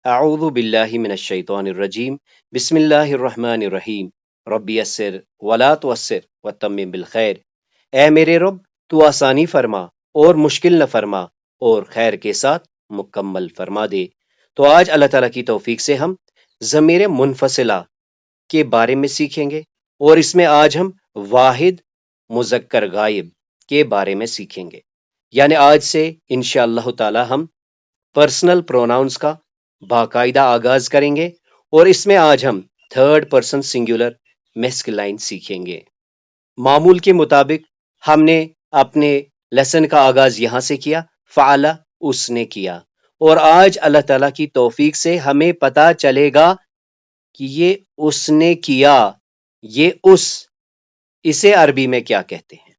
اعوذ باللہ من الشیطان الرجیم بسم اللہ الرحمن الرحیم ربی یسر ولا تعسر وتمم بالخیر۔ اے میرے رب، تو آسانی فرما اور مشکل نہ فرما اور خیر کے ساتھ مکمل فرما دے۔ تو آج اللہ تعالیٰ کی توفیق سے ہم ضمیر منفصلہ کے بارے میں سیکھیں گے، اور اس میں آج ہم واحد مذکر غائب کے بارے میں سیکھیں گے۔ یعنی آج سے انشاءاللہ تعالی ہم پرسنل پروناؤنس کا باقاعدہ آغاز کریں گے، اور اس میں آج ہم تھرڈ پرسن سنگولر میسکلائن سیکھیں گے۔ معمول کے مطابق ہم نے اپنے لیسن کا آغاز یہاں سے کیا، فعل اس نے کیا، اور آج اللہ تعالیٰ کی توفیق سے ہمیں پتا چلے گا کہ یہ اس نے کیا، یہ اسے عربی میں کیا کہتے ہیں۔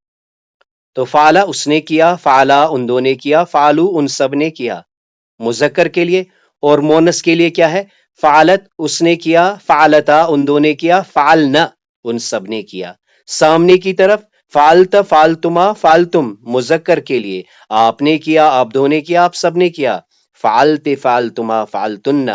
تو فعل اس نے کیا، فعلا ان دو نے کیا، فعلو ان سب نے کیا، مذکر کے لیے، اور مونس کے لیے کیا ہے؟ فعلت اس نے کیا، فعلتا ان دو نے کیا، فعلنا ان سب نے کیا۔ سامنے کی طرف فعلت فعلتما فعلتم مذکر کے لیے، آپ نے کیا، آپ دو نے کیا، آپ سب نے کیا۔ فعلت فعلتما فعلتن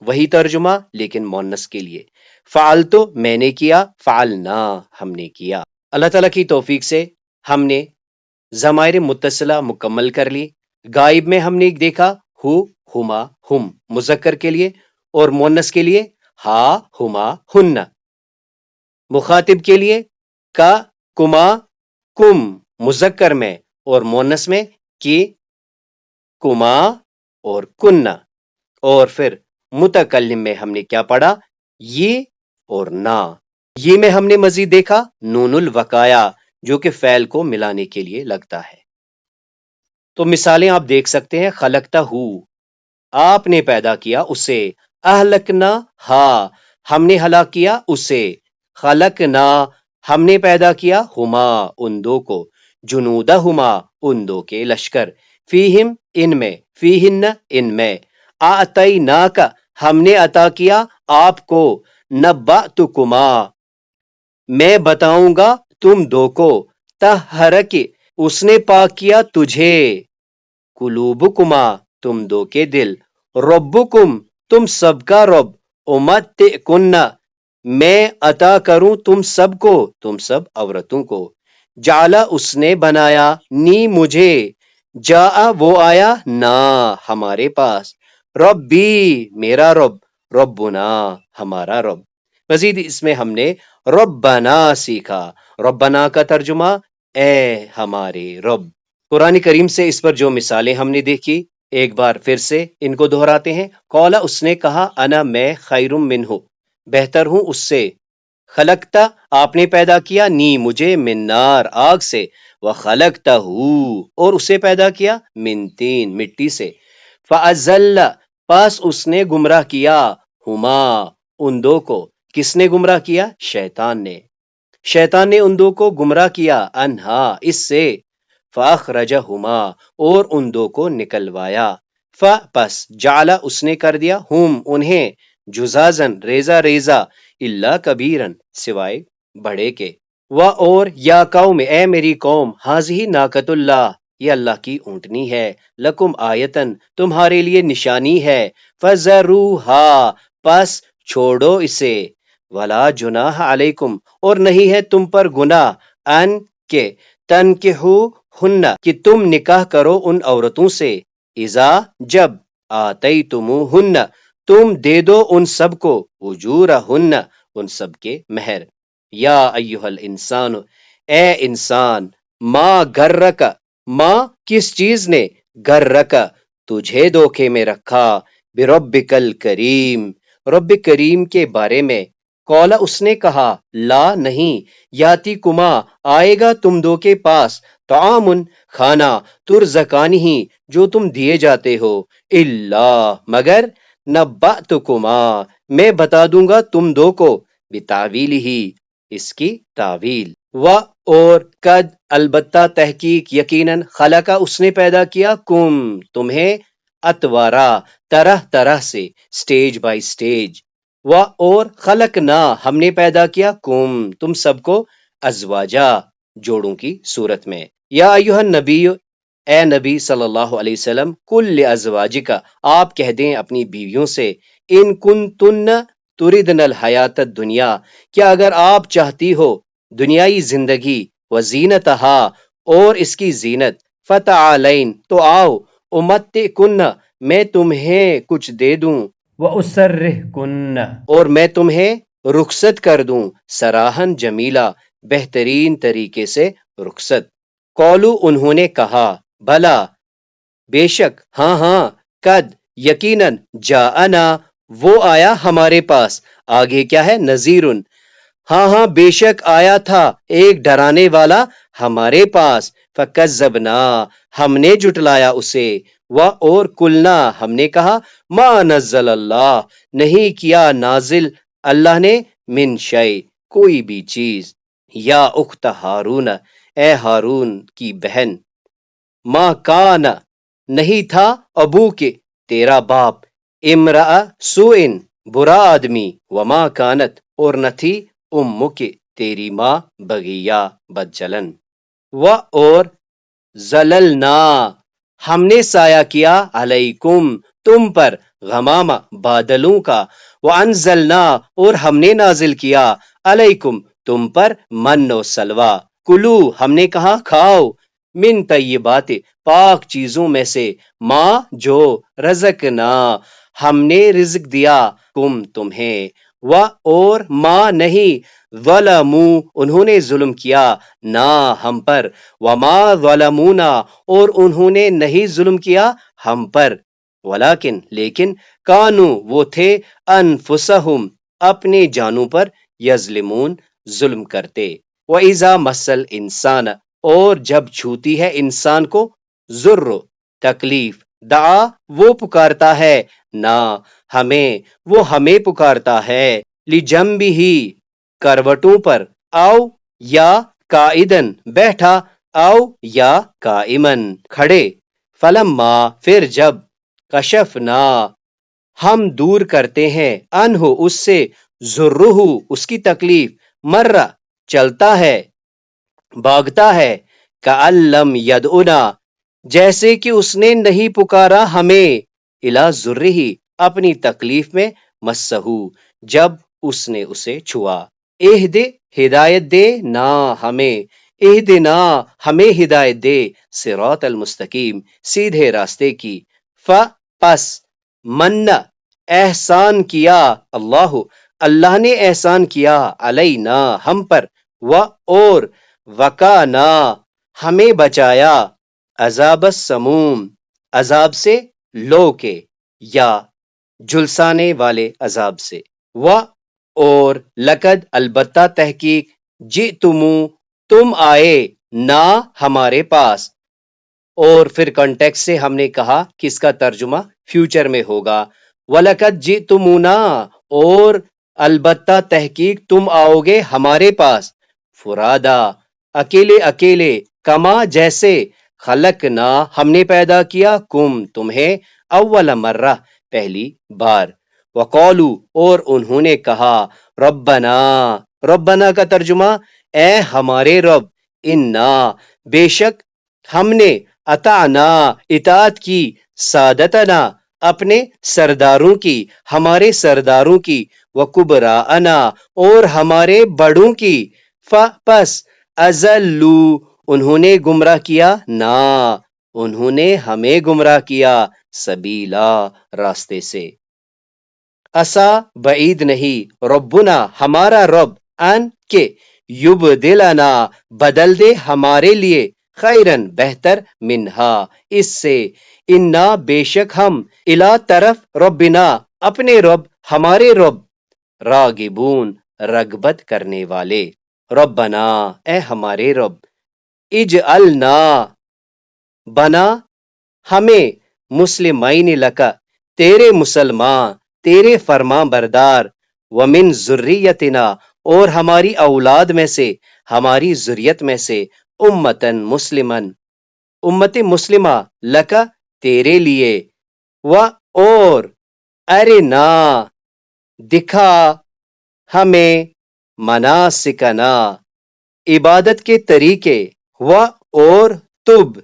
وہی ترجمہ لیکن مونس کے لیے۔ فعلتو میں نے کیا، فعلنا ہم نے کیا۔ اللہ تعالیٰ کی توفیق سے ہم نے ضمائر متصلہ مکمل کر لی۔ غائب میں ہم نے دیکھا ہو، ہما، ہم مذکر کے لیے، اور مونس کے لیے ہا، ہما، ہن۔ مخاطب کے لیے کا، کما، کم مذکر میں، اور مونس میں کی، کما اور کننا۔ اور پھر متکلم میں ہم نے کیا پڑھا؟ یہ اور نا۔ یہ میں ہم نے مزید دیکھا نون الوقایا، جو کہ فعل کو ملانے کے لیے لگتا ہے۔ تو مثالیں آپ دیکھ سکتے ہیں، خلقتا ہو آپ نے پیدا کیا اسے، اہلکنا ہا ہم نے ہلاک کیا اسے، خلقنا ہم نے پیدا کیا ہما ان دو کو، جنودہما ان دو کے لشکر، فیہم ان میں، فیہن ان میں، اعطیناک ہم نے عطا کیا آپ کو، نبأتکما میں بتاؤں گا تم دو کو، طہرک اس نے پاک کیا تجھے، قلوبکما تم دو کے دل، ربکم تم سب کا رب، امتعکن میں عطا کروں تم سب کو، تم سب عورتوں کو، جعلا اس نے بنایا، نی مجھے، جا وہ آیا، نا ہمارے پاس، ربی میرا رب، ربنا ہمارا رب۔ مزید اس میں ہم نے ربنا سیکھا۔ ربنا کا ترجمہ اے ہمارے رب۔ قرآن کریم سے اس پر جو مثالیں ہم نے دیکھی، ایک بار پھر سے ان کو دہراتے ہیں۔ قولا اس نے کہا، انا میں، خیر منہ بہتر ہوں اس سے، خلقتا آپ نے پیدا کیا، نی مجھے، من نار آگ سے، وخلقتہ اور اسے پیدا کیا، من تین مٹی سے، فازل پس اس نے گمراہ کیا، ہما ان دو کو، کس نے گمراہ کیا؟ شیطان نے۔ شیطان نے ان دو کو گمراہ کیا، انہا اس سے، فاخرجہما اور ان دو کو نکلوایا، پس جعل اس نے کر دیا، ہم انہیں، جزازن ریزہ ریزہ، اللہ کبیرن سوائے بڑے کے، اور یا قوم اے میری قوم، حاضی ناقۃ اللہ یہ اللہ کی اونٹنی ہے، لکم آیتن تمہارے لیے نشانی ہے، فذروہا پس چھوڑو اسے، ولا جناح علیکم اور نہیں ہے تم پر گناہ، ان کے تنکحو ہن کہ تم نکاح کرو ان عورتوں سے، اذا جب آتیتموہن تم دے دو ان سب کو، اجورہن ان سب کے مہر، یا ایہا الانسان اے انسان، ما غرک ما کس چیز نے، غرک تجھے دھوکے میں رکھا، بربک الکریم رب کریم کے بارے میں، قولا اس نے کہا، لا نہیں، یاتی کما آئے گا تم دو کے پاس، طعامن کھانا، ترزقانہ جو تم دیے جاتے ہو، اللہ مگر، نبأتکما میں بتا دوں گا تم دو کو، بتاویلہ اس کی تعویل، اور قد البتہ تحقیق یقیناً، خلقہ اس نے پیدا کیا، کم تمہیں، اتوارا طرح طرح سے، سٹیج بائی سٹیج، اور خلقنا ہم نے پیدا کیا، کم تم سب کو، ازواجا جوڑوں کی صورت میں، یا ایھا النبی اے نبی صلی اللہ علیہ وسلم، کل ازواجک، آپ کہہ دیں اپنی بیویوں سے، ان کنتن تردن الحیات الدنیا، کیا اگر آپ چاہتی ہو دنیائی زندگی، وزینتہا، اور اس کی زینت، فتعالین، تو آؤ، امتعکن، میں تمہیں کچھ دے دوں، وَأُسَرِّحْكُنَّ، اور میں تمہیں رخصت کر دوں، سراہن جمیلہ، بہترین طریقے سے رخصت۔ قولو، انہوں نے کہا، بھلا، بے شک، ہاں ہاں، قد، یقیناً، جاءنا، وہ آیا ہمارے پاس، آگے کیا ہے، نذیرن، ہاں ہاں، بے شک آیا تھا ایک ڈرانے والا ہمارے پاس، فکذبنا، ہم نے جٹلایا اسے، اور کلنا، ہم نے کہا، ما نزل اللہ، نہیں کیا نازل اللہ نے، من شیء، کوئی بھی چیز، یا اخت ہارون، اے ہارون کی بہن، ما کان، نہیں تھا، ابو کے، تیرا باپ، امرأ سوئن، برا آدمی، وما کانت، اور نہ تھی، امک، تیری ماں، بغیہ، بدچلن، اور زللنا، ہم نے سایہ کیا، علیکم، تم پر، غمامہ، بادلوں کا، وانزلنا، اور ہم نے نازل کیا، علیکم، تم پر، من و سلوہ، کلو، ہم نے کہا، کھاؤ، من طیبات، پاک چیزوں میں سے، ماں، جو، رزقنا، ہم نے رزق دیا، کم، تمہیں، اور ماں نہیں، ظلموا، انہوں نے ظلم کیا، نہ ہم پر، وما ظلمونا، اور انہوں نے نہیں ظلم کیا ہم پر، ولیکن، لیکن، کانو، وہ تھے، انفسہم، اپنے جانوں پر، یظلمون، ظلم کرتے، وَإِذَا مَسَّ الْإِنسَانَ، اور جب چھوتی ہے انسان کو، ضر، تکلیف، دعا، وہ پکارتا ہے، نہ ہمیں، وہ ہمیں پکارتا ہے، لِجَنبِهِ، کروٹوں پر، آؤ، یا قائدن، بیٹھا، آؤ، یا قائمن، کھڑے، فلما، پھر جب، کشفنا، ہم دور کرتے ہیں، انہو، اس سے، ضرہ، اس کی تکلیف، مرہ، چلتا ہے، بھاگتا ہے، کأن لم یدعنا، جیسے کہ اس نے نہیں پکارا ہمیں، الی ضرہ، اپنی تکلیف میں، مسہو، جب اس نے اسے چھوا، اہد، ہدایت دے، نا، ہمیں، اہدنا، ہمیں ہدایت دے، صراط المستقیم، سیدھے راستے کی، پس، من، احسان کیا، اللہ، اللہ نے احسان کیا، علینا، ہم پر، اور وقانا، ہمیں بچایا، عذاب السموم، عذاب سے، لو کے، یا جھلسانے والے عذاب سے، اور لقد، البتہ، تحقیق، جئتمو، تم آئے، نا، ہمارے پاس، اور پھر کانٹیکس سے ہم نے کہا کہ اس کا ترجمہ فیوچر میں ہوگا، وَلَقَدْ جِئْتُمُونَا، اور البتہ تحقیق تم آؤ گے ہمارے پاس، فرادا، اکیلے اکیلے، کما، جیسے، خلقنا، ہم نے پیدا کیا، کم، تمہیں، اول مرہ، پہلی بار، وقالو، اور انہوں نے کہا، ربنا، ربنا کا ترجمہ، اے ہمارے رب، انا، بے شک، ہم نے، اطعنا، اطاعت کی، سادتنا، اپنے سرداروں کی، ہمارے سرداروں کی، وکبراءنا، اور ہمارے بڑوں کی، پس، ازلو، انہوں نے گمراہ کیا، نا، انہوں نے ہمیں گمراہ کیا، سبیلا، راستے سے، اسا، بعید نہیں، ربنا، ہمارا رب، ان، کے، یبدلنا، بدل دے ہمارے لیے، خیرن، بہتر، منہا، اس سے، انا، بے شک ہم، الا، طرف، ربنا، اپنے رب، ہمارے رب، راغبون، رغبت کرنے والے، ربنا، اے ہمارے رب، اجعلنا، بنا ہمیں، مسلمین لکا، تیرے مسلمان، تیرے فرمان بردار، ومن ذریتنا، اور ہماری اولاد میں سے، ہماری ذریت میں سے، امتن مسلمن، امت مسلمہ، لکا، تیرے لیے، اور ارنا، دکھا ہمیں، مناسکنا، عبادت کے طریقے، اور تب،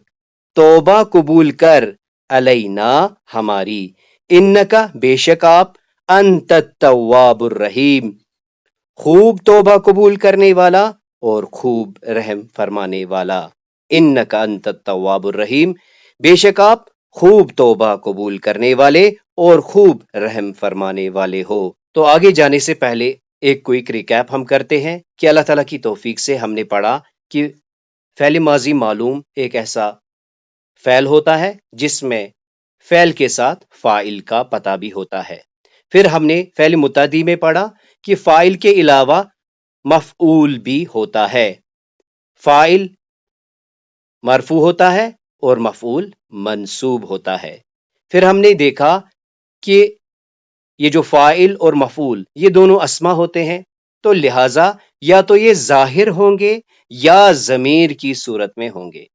توبہ قبول کر علینا ہماری انکا بے شک آپ انت التواب الرحیم خوب توبہ قبول کرنے والا اور خوب رحم فرمانے والا انکا انت التواب الرحیم بے شک آپ خوب توبہ قبول کرنے والے اور خوب رحم فرمانے والے ہو۔ تو آگے جانے سے پہلے ایک کوئک ریکیپ ہم کرتے ہیں کہ اللہ تعالیٰ کی توفیق سے ہم نے پڑھا کہ فعل ماضی معلوم ایک ایسا فعل ہوتا ہے جس میں فعل کے ساتھ فاعل کا پتہ بھی ہوتا ہے۔ پھر ہم نے فعل متعدی میں پڑھا کہ فاعل کے علاوہ مفعول بھی ہوتا ہے، فاعل مرفوع ہوتا ہے اور مفعول منصوب ہوتا ہے۔ پھر ہم نے دیکھا کہ یہ جو فاعل اور مفعول یہ دونوں اسما ہوتے ہیں، تو لہٰذا یا تو یہ ظاہر ہوں گے یا ضمیر کی صورت میں ہوں گے،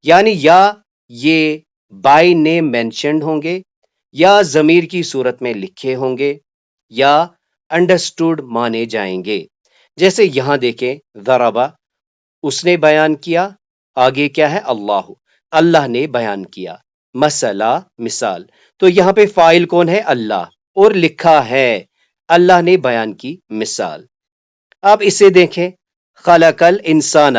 یعنی یا یہ بائی نیم مینشنڈ ہوں گے یا ضمیر کی صورت میں لکھے ہوں گے یا انڈرسٹوڈ مانے جائیں گے۔ جیسے یہاں دیکھیں ضربہ اس نے بیان کیا، آگے کیا ہے اللہ، اللہ نے بیان کیا، مسئلہ مثال، تو یہاں پہ فاعل کون ہے؟ اللہ، اور لکھا ہے اللہ نے بیان کی مثال۔ اب اسے دیکھیں خلق الانسان،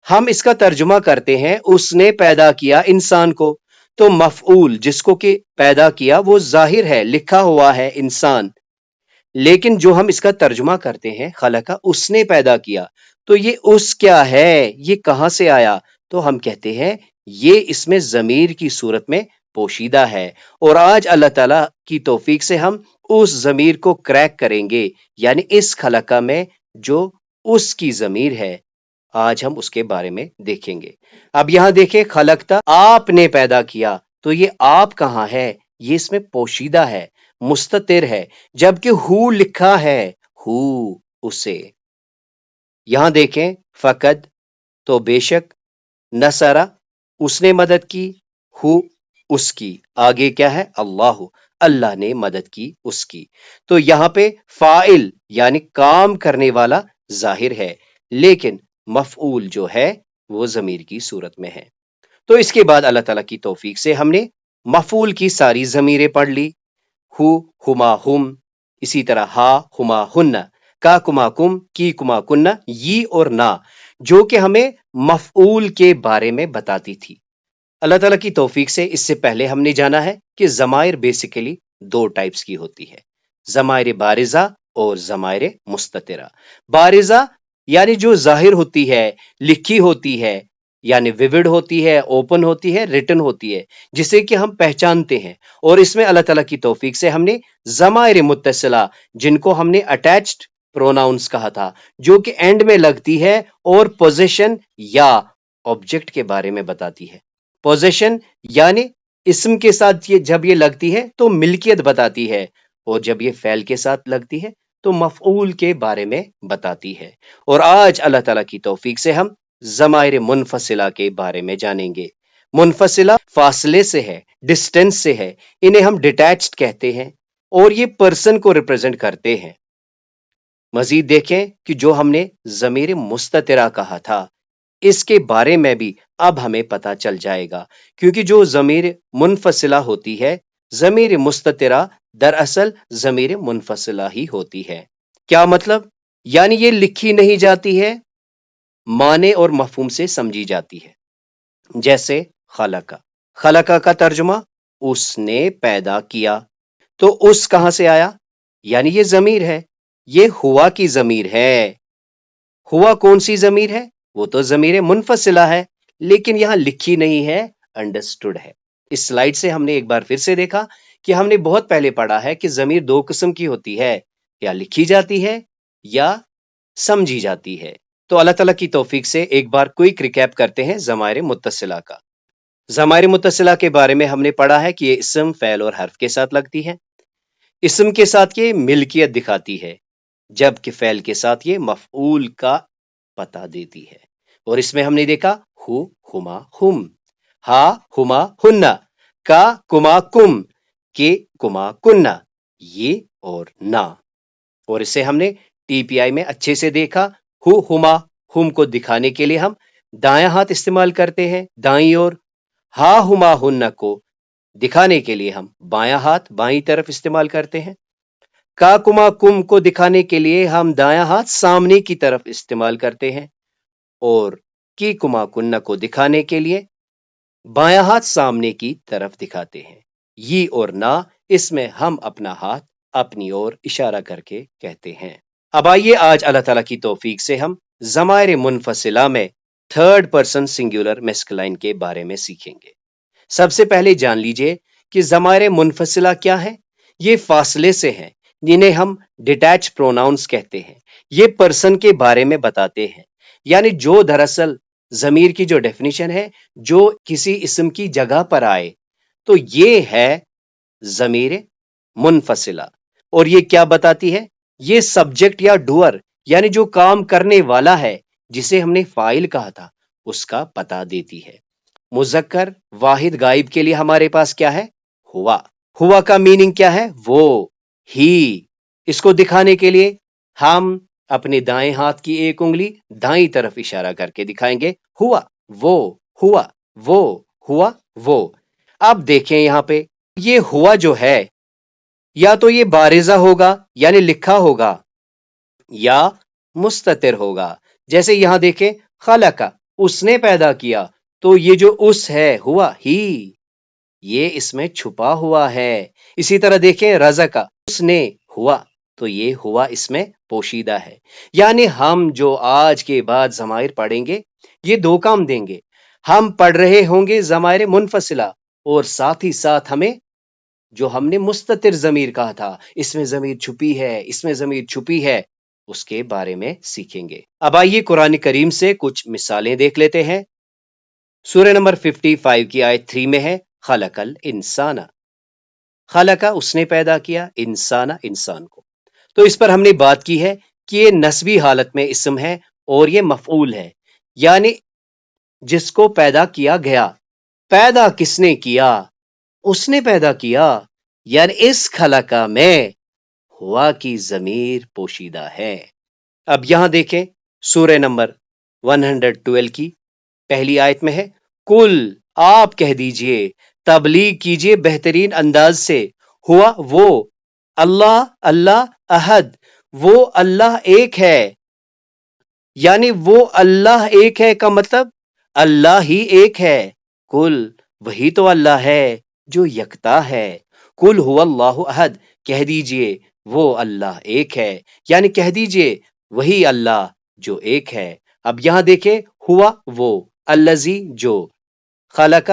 ہم اس کا ترجمہ کرتے ہیں اس نے پیدا کیا انسان کو، تو مفعول جس کو کہ پیدا کیا وہ ظاہر ہے، لکھا ہوا ہے انسان، لیکن جو ہم اس کا ترجمہ کرتے ہیں خلقہ اس نے پیدا کیا، تو یہ اس کیا ہے، یہ کہاں سے آیا؟ تو ہم کہتے ہیں یہ اس میں ضمیر کی صورت میں پوشیدہ ہے، اور آج اللہ تعالیٰ کی توفیق سے ہم اس ضمیر کو کریک کریں گے، یعنی اس خلقہ میں جو اس کی ضمیر ہے آج ہم اس کے بارے میں دیکھیں گے۔ اب یہاں دیکھیں خلقتا، آپ نے پیدا کیا، تو یہ آپ کہاں ہے؟ یہ اس میں پوشیدہ ہے، مستتر ہے، جبکہ ہو لکھا ہے، ہو اسے۔ یہاں دیکھیں فقد، تو بے شک، نصرہ اس نے مدد کی، ہو اس کی، آگے کیا ہے؟ اللہ، اللہ نے مدد کی اس کی، تو یہاں پہ فاعل یعنی کام کرنے والا ظاہر ہے، لیکن مفعول جو ہے وہ ضمیر کی صورت میں ہے۔ تو اس کے بعد اللہ تعالیٰ کی توفیق سے ہم نے مفعول کی ساری ضمیریں پڑھ لی، ہو، ہما، ہم، اسی طرح ہا، ہما، ہن، کا، کما، کم، کی، کما، کنہ، یہ اور نا، جو کہ ہمیں مفعول کے بارے میں بتاتی تھی۔ اللہ تعالیٰ کی توفیق سے اس سے پہلے ہم نے جانا ہے کہ ضمائر بیسیکلی دو ٹائپس کی ہوتی ہے، ضمائر بارزہ اور ضمائر مستترہ۔ بارزہ یعنی جو ظاہر ہوتی ہے، لکھی ہوتی ہے، یعنی ویوڈ ہوتی ہے، اوپن ہوتی ہے، ریٹن ہوتی ہے، جسے کہ ہم پہچانتے ہیں، اور اس میں اللہ تعالیٰ کی توفیق سے ہم نے ضمائر متصلہ جن کو ہم نے اٹیچڈ پروناؤنس کہا تھا، جو کہ اینڈ میں لگتی ہے اور پوزیشن یا آبجیکٹ کے بارے میں بتاتی ہے۔ پوزیشن یعنی اسم کے ساتھ جب یہ لگتی ہے تو ملکیت بتاتی ہے، اور جب یہ فعل کے ساتھ لگتی ہے تو مفعول کے بارے میں بتاتی ہے۔ اور آج اللہ تعالیٰ کی توفیق سے ہم ضمائر منفصلہ کے بارے میں جانیں گے۔ منفصلہ فاصلے سے ہے، ڈسٹینس سے ہے، انہیں ہم ڈیٹیچڈ کہتے ہیں، اور یہ پرسن کو ریپرزینٹ کرتے ہیں۔ مزید دیکھیں کہ جو ہم نے ضمیر مستترہ کہا تھا اس کے بارے میں بھی اب ہمیں پتہ چل جائے گا، کیونکہ جو ضمیر منفصلہ ہوتی ہے، ضمیر مستترہ دراصل ضمیر منفصلہ ہی ہوتی ہے۔ کیا مطلب؟ یعنی یہ لکھی نہیں جاتی ہے، معنی اور مفہوم سے سمجھی جاتی ہے۔ جیسے خلقہ، خلقہ کا ترجمہ اس نے پیدا کیا، تو اس کہاں سے آیا؟ یعنی یہ ضمیر ہے، یہ ہوا کی ضمیر ہے۔ ہوا کون سی ضمیر ہے؟ وہ تو ضمیر منفصلہ ہے، لیکن یہاں لکھی نہیں ہے، انڈرسٹوڈ ہے۔ اس سلائیڈ سے ہم نے ایک بار پھر سے دیکھا کہ ہم نے بہت پہلے پڑھا ہے کہ ضمیر دو قسم کی ہوتی ہے، یا لکھی جاتی ہے یا سمجھی جاتی ہے۔ تو اللہ تعالیٰ کی توفیق سے ایک بار کوئک ریکیپ کرتے ہیں ضمائر متصلہ کا۔ ضمائر متصلہ کے بارے میں ہم نے پڑھا ہے کہ یہ اسم، فعل اور حرف کے ساتھ لگتی ہے۔ اسم کے ساتھ یہ ملکیت دکھاتی ہے، جبکہ فعل کے ساتھ یہ مفعول کا پتہ دیتی ہے۔ اور اس میں ہم نے دیکھا ہو، ہما، ہم، ہا، ہما، ہنہ، کا، کما، کم، کے، کما، کنہ، یہ اور نا۔ اور اسے ہم نے ٹی پی آئی میں اچھے سے دیکھا، ہو، ہما، ہم کو دکھانے کے لیے ہم دایاں ہاتھ استعمال کرتے ہیں، دائیں اور ہا ہما ہن کو دکھانے کے لیے ہم بایاں ہاتھ بائیں طرف استعمال کرتے ہیں. کا کما کم کو دکھانے کے لیے ہم دایاں ہاتھ سامنے کی طرف استعمال کرتے ہیں. اور کی کما کن کو دکھانے کے لیے بایاں ہاتھ سامنے کی طرف دکھاتے ہیں. یہ اور نہ اس میں ہم اپنا ہاتھ اپنی اور اشارہ کر کے کہتے ہیں. اب آئیے آج اللہ تعالیٰ کی توفیق سے ہم ضمائر منفصلہ میں تھرڈ پرسن سنگولر میسکلائن کے بارے میں سیکھیں گے. سب سے پہلے جان لیجئے کہ ضمائر منفصلہ کیا ہے. یہ فاصلے سے ہیں جنہیں ہم ڈیٹیچ پروناؤنس کہتے ہیں. یہ پرسن کے بارے میں بتاتے ہیں، یعنی جو دراصل ضمیر کی جو ڈیفینیشن ہے جو کسی اسم کی جگہ پر آئے، تو یہ ہے ضمیر منفصلہ. اور یہ کیا بتاتی ہے؟ یہ سبجیکٹ یا ڈوئر یعنی جو کام کرنے والا ہے جسے ہم نے فاعل کہا تھا اس کا پتہ دیتی ہے. مذکر واحد غائب کے لیے ہمارے پاس کیا ہے؟ ہوا. ہوا کا میننگ کیا ہے؟ وہ، ہی. اس کو دکھانے کے لیے ہم اپنے دائیں ہاتھ کی ایک انگلی دائیں طرف اشارہ کر کے دکھائیں گے. ہوا وہ، ہوا وہ، ہوا وہ. اب دیکھیں یہاں پہ یہ ہوا جو ہے یا تو یہ بارزہ ہوگا یعنی لکھا ہوگا یا مستتر ہوگا. جیسے یہاں دیکھیں خلق، اس نے پیدا کیا، تو یہ جو اس ہے ہوا، ہی، یہ اس میں چھپا ہوا ہے. اسی طرح دیکھیں رزق، اس نے، ہوا، تو یہ ہوا اس میں پوشیدہ ہے. یعنی ہم جو آج کے بعد ضمائر پڑھیں گے یہ دو کام دیں گے. ہم پڑھ رہے ہوں گے ضمائر منفصلہ، اور ساتھ ہی ساتھ ہمیں جو ہم نے مستتر ضمیر کہا تھا، اس میں ضمیر چھپی ہے، اس میں ضمیر چھپی ہے، اس کے بارے میں سیکھیں گے. اب آئیے قرآن کریم سے کچھ مثالیں دیکھ لیتے ہیں. سورہ نمبر 55 کی آیت 3 میں ہے خلق الانسان. خلق، اس نے پیدا کیا، انسان، انسان کو. تو اس پر ہم نے بات کی ہے کہ یہ نسبی حالت میں اسم ہے اور یہ مفعول ہے، یعنی جس کو پیدا کیا گیا. پیدا کس نے کیا؟ اس نے پیدا کیا، یعنی اس خلقہ میں ہوا کی ضمیر پوشیدہ ہے. اب یہاں دیکھیں سورہ نمبر 112 کی پہلی آیت میں ہے کل، آپ کہہ دیجئے، تبلیغ کیجئے بہترین انداز سے، ہوا وہ، اللہ، اللہ احد، وہ اللہ ایک ہے. یعنی وہ اللہ ایک ہے کا مطلب اللہ ہی ایک ہے. کل، وہی تو اللہ ہے جو یکتا ہے. کل ہوا اللہ احد، کہہ دیجئے وہ اللہ ایک ہے، یعنی کہہ دیجئے وہی اللہ جو ایک ہے. اب یہاں دیکھیں ہوا وہ، الذی جو، خلق،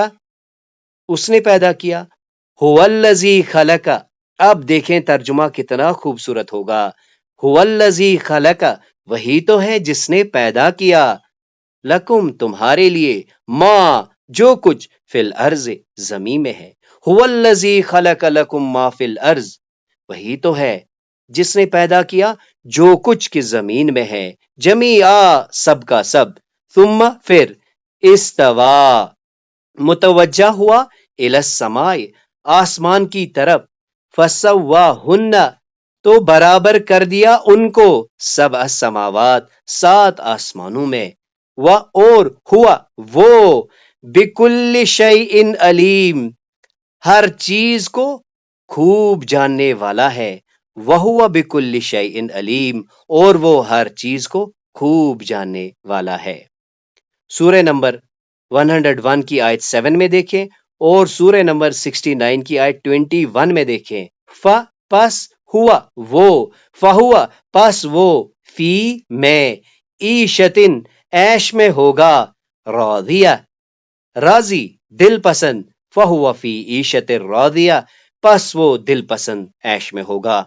اس نے پیدا کیا، ہوا الذی خلق. اب دیکھیں ترجمہ کتنا خوبصورت ہوگا. ہوا الذی خلق، وہی تو ہے جس نے پیدا کیا، لکم، تمہارے لیے، ما، جو کچھ، فی الارض، زمین میں ہے. ہوا الذی خلق لکم ما فی الارض، وہی تو ہے جس نے پیدا کیا جو کچھ کی زمین میں ہے، جمیعا، سب کا سب. ثم، پھر، استوا، متوجہ ہوا، الی السماء، آسمان کی طرف، فسواہن، تو برابر کر دیا ان کو، سبع سماوات، 7 آسمانوں میں، اور ہوا وہ، بکل شیء علیم، ہر چیز کو خوب جاننے والا ہے. وہو بکل شیء علیم، اور وہ ہر چیز کو خوب جاننے والا ہے. سورہ نمبر 101 کی آیت 7 میں دیکھیں اور سورہ نمبر 69 کی آیت 21 میں دیکھیں. پس ہوا وہ، فہوا، پس وہ، فی، میں، عیشتن، عیش میں ہوگا، راضیہ، راضی، دل پسند، فہوا فی عیشت راضیہ، پس وہ دل پسند عیش میں ہوگا.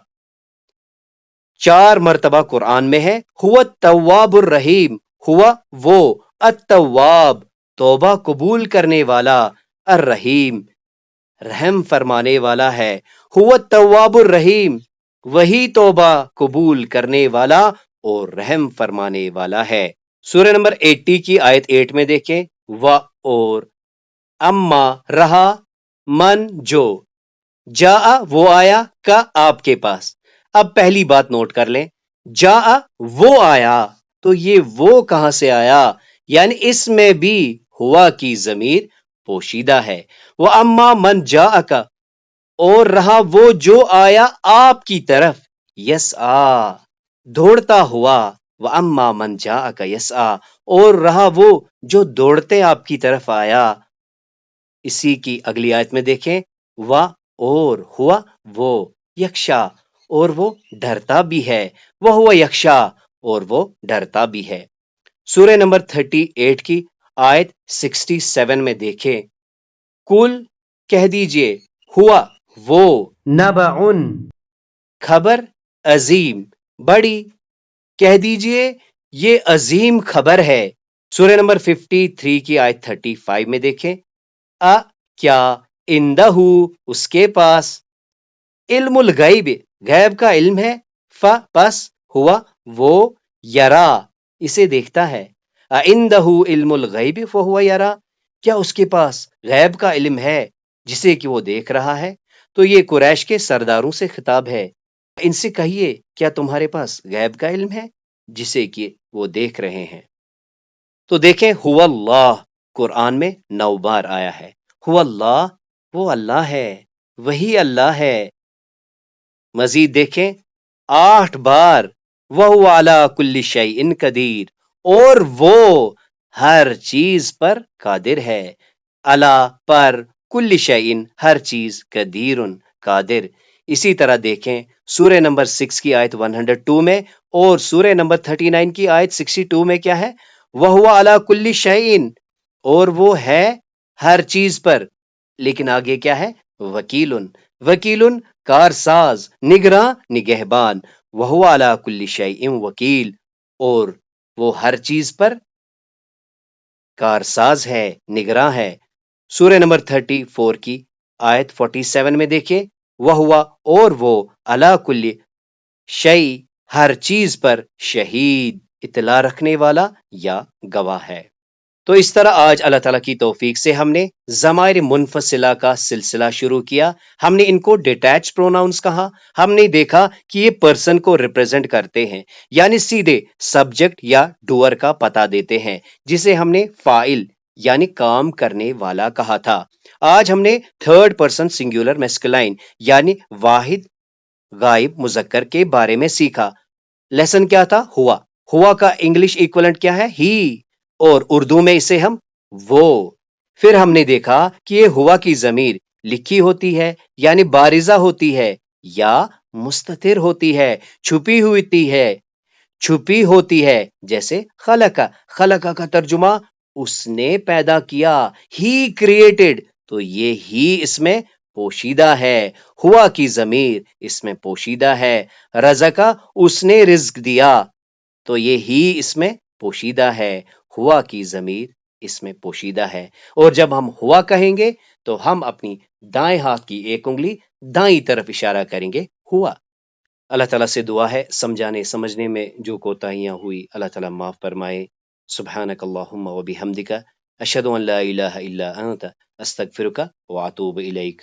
4 مرتبہ قرآن میں ہے ہوا التواب الرحیم، ہوا وہ، التواب، توبہ قبول کرنے والا، الرحیم، رحم فرمانے والا ہے. ہوا التواب الرحیم، وہی توبہ قبول کرنے والا اور رحم فرمانے والا ہے. سورہ نمبر 80 کی آیت 8 میں دیکھیں، اور، اما، رہا، من، جو، جا، وہ آیا، کا، آپ کے پاس. اب پہلی بات نوٹ کر لیں، جا، وہ آیا، تو یہ وہ کہاں سے آیا؟ یعنی اس میں بھی ہوا کی ضمیر پوشیدہ ہے۔ وَأَمَّا مَنْ جَاءَكَ اور رہا وہ جو آیا آپ کی طرف، یسعا دوڑتا ہوا، وَأَمَّا مَنْ جَاءَكَ یسعا اور رہا وہ جو دوڑتے آپ کی طرف آیا۔ اسی کی اگلی آیت میں دیکھیں، اور ہوا وہ یکشا اور وہ ڈرتا بھی ہے، وہ یکشا اور وہ ڈرتا بھی ہے۔ سورہ نمبر 38 کی آیت 67 میں دیکھیں، کل کہہ دیجئے ہوا وہ نبع خبر عظیم بڑی، کہہ دیجئے یہ عظیم خبر ہے۔ سورہ نمبر 53 کی آیت 35 میں دیکھیں، کیا اندہ اس کے پاس علم الغیب غیب کا علم ہے، پس ہوا وہ یرا اسے دیکھتا ہے۔ اندہ علم الغیب فہو یرا کیا اس کے پاس غیب کا علم ہے جسے کہ وہ دیکھ رہا ہے؟ تو یہ قریش کے سرداروں سے خطاب ہے، ان سے کہیے کیا تمہارے پاس غیب کا علم ہے جسے کہ وہ دیکھ رہے ہیں؟ تو دیکھیں ہوا اللہ قرآن میں 9 بار آیا ہے۔ ہوا اللہ وہ اللہ ہے، وہی اللہ ہے۔ مزید دیکھیں 8 بار وَهُوَ عَلَى كُلِّ شَيْءٍ قدیر اور وہ ہر چیز پر قادر ہے، اللہ پر کل شیء ہر چیز قدیر قادر۔ اسی طرح دیکھیں سورہ نمبر 6 کی آیت 102 میں اور سورہ نمبر 39 کی آیت 62 میں کیا ہے؟ وَهُوَ عَلَى كُلِّ شَيْءٍ اور وہ ہے ہر چیز پر، لیکن آگے کیا ہے؟ وکیل کارساز نگراں نگہبان، وَهُوَ عَلَى كُلِّ شَيْءٍ وکیل اور وہ ہر چیز پر کارساز ہے، نگراں ہے۔ سورہ نمبر 34 کی آیت 47 میں دیکھیں، وَهُوَ اور وہ عَلَى كُلِّ شَيْءٍ ہر چیز پر شہید اطلاع رکھنے والا یا گواہ ہے۔ تو اس طرح آج اللہ تعالیٰ کی توفیق سے ہم نے ضمائر منفصلہ کا سلسلہ شروع کیا۔ ہم نے ان کو ڈیٹیچ پروناؤنس کہا، ہم نے دیکھا کہ یہ پرسن کو ریپرزینٹ کرتے ہیں، یعنی سیدھے سبجیکٹ یا ڈوئر کا پتہ دیتے ہیں، جسے ہم نے فاعل یعنی کام کرنے والا کہا تھا۔ آج ہم نے تھرڈ پرسن سنگولر میسکلائن یعنی واحد غائب مذکر کے بارے میں سیکھا۔ لیسن کیا تھا؟ ہوا کا انگلش ایکولنٹ کیا ہے؟ ہی، اور اردو میں اسے ہم وہ۔ پھر ہم نے دیکھا کہ یہ ہوا کی ضمیر لکھی ہوتی ہے یعنی بارزہ ہوتی ہے یا مستتر ہوتی ہے، چھپی ہوتی ہے، جیسے خلقہ کا ترجمہ اس نے پیدا کیا، ہی کریٹڈ، تو یہ ہی اس میں پوشیدہ ہے۔ ہوا کی ضمیر اس میں پوشیدہ ہے۔ رزقہ اس نے رزق دیا، تو یہ ہی اس میں پوشیدہ ہے۔ ہوا کی ضمیر اس میں پوشیدہ ہے۔ اور جب ہم ہوا کہیں گے تو ہم اپنی دائیں ہاتھ کی ایک انگلی دائیں طرف اشارہ کریں گے، ہوا۔ اللہ تعالیٰ سے دعا ہے سمجھانے سمجھنے میں جو کوتاہیاں ہوئی اللہ تعالیٰ معاف فرمائے۔ سبحانک اللہم و بحمدک اشہد ان لا الہ الا انت استغفرک و اتوب الیک۔